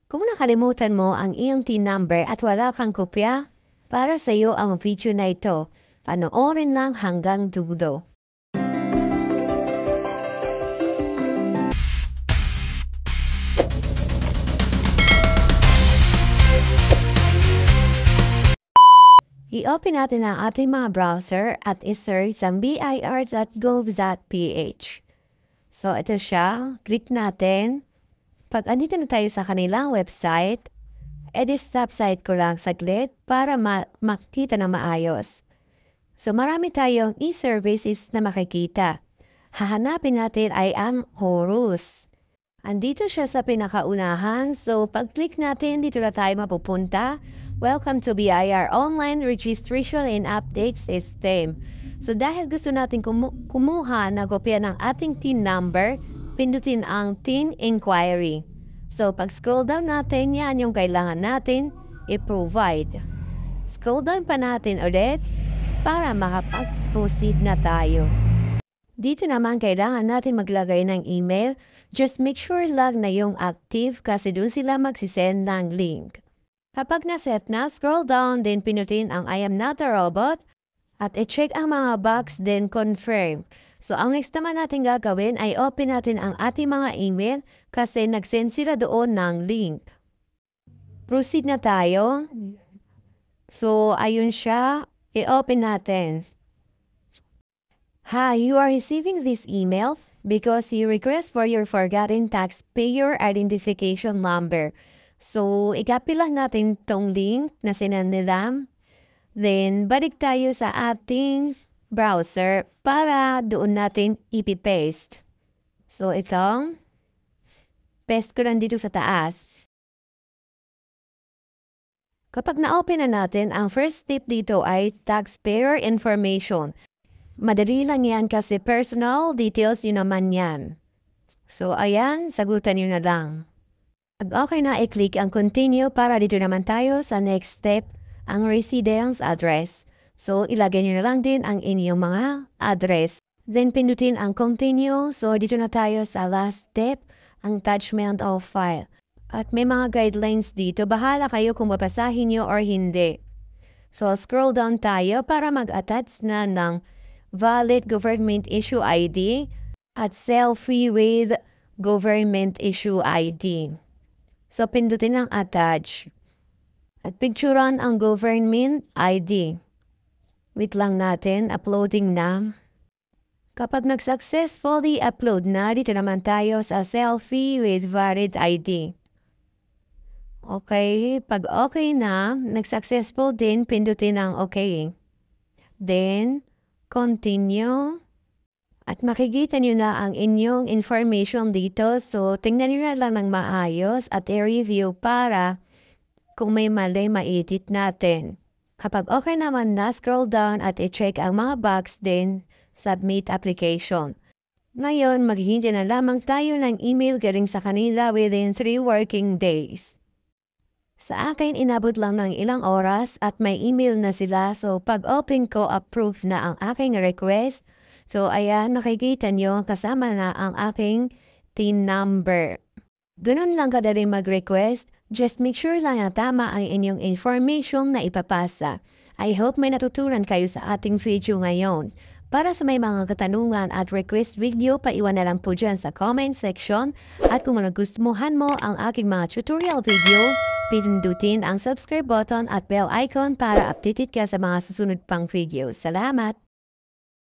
Kung nakalimutan mo ang iyong TIN number at wala kang kopya, para sa iyo ang video na ito. Panoorin lang hanggang dulo. I-open natin ang ating mga browser at i-search ang bir.gov.ph. So, ito siya. Click natin. Pag andito na tayo sa kanilang website, stop site ko lang saglit para makita na maayos. So, marami tayong e-services na makikita. Hahanapin natin ay ang Horus. Andito siya sa pinakaunahan. So, pag-click natin, dito na tayo mapupunta. Welcome to BIR Online Registration and Update System. So dahil gusto natin kumuha na kopya ng ating TIN number, pindutin ang TIN Inquiry. So pag scroll down natin, yan yung kailangan natin i-provide. Scroll down pa natin ulit para makapag-proceed na tayo. Dito naman kailangan natin maglagay ng email. Just make sure lang na yung active kasi doon sila magsisend ng link. Kapag na-set na, scroll down, then pinutin ang I am not a robot at i-check ang mga box, then confirm. So, ang next naman natin gagawin ay open natin ang ating mga email kasi nag-send sila doon ng link. Proceed na tayo. So, ayun siya. I-open natin. Hi, you are receiving this email because you request for your forgotten taxpayer identification number. So, i-copy lang natin tong link na sinend nila. Then, balik tayo sa ating browser para doon natin ipipaste. So, itong paste ko lang dito sa taas. Kapag na-open na natin, ang first step dito ay taxpayer information. Madali lang yan kasi personal details yun naman yan. So, ayan, sagutan nyo na lang. Pag okay na, i-click ang continue para dito naman tayo sa next step, ang residence address. So, ilagay nyo na lang din ang inyong mga address. Then, pindutin ang continue. So, dito na tayo sa last step, ang attachment of file. At may mga guidelines dito. Bahala kayo kung mapasahin nyo or hindi. So, scroll down tayo para mag-attach na ng valid government issue ID at selfie with government issue ID. So, pindutin ang attach. At picturean ang government ID. Wait lang natin, uploading na. Kapag nag-successfully upload na, dito naman tayo sa selfie with valid ID. Okay, pag okay na, nag-successful din, pindutin ang okay. Then, continue. At makikita nyo na ang inyong information dito. So, tingnan nyo na lang ng maayos at i-review para kung may mali, ma-edit natin. Kapag okay naman na, scroll down at i-check ang mga box din, submit application. Ngayon, maghihintay na lamang tayo ng email galing sa kanila within 3 working days. Sa akin, inabot lang ng ilang oras at may email na sila. So, pag open ko, approve na ang aking request. So, ayan, nakikita nyo, kasama na ang aking TIN number. Ganun lang kadali mag-request. Just make sure lang na tama ang inyong information na ipapasa. I hope may natutunan kayo sa ating video ngayon. Para sa may mga katanungan at request video, paiwan na lang po dyan sa comment section. At kung nagustuhan mo ang aking mga tutorial video, pindutin ang subscribe button at bell icon para updated ka sa mga susunod pang videos. Salamat!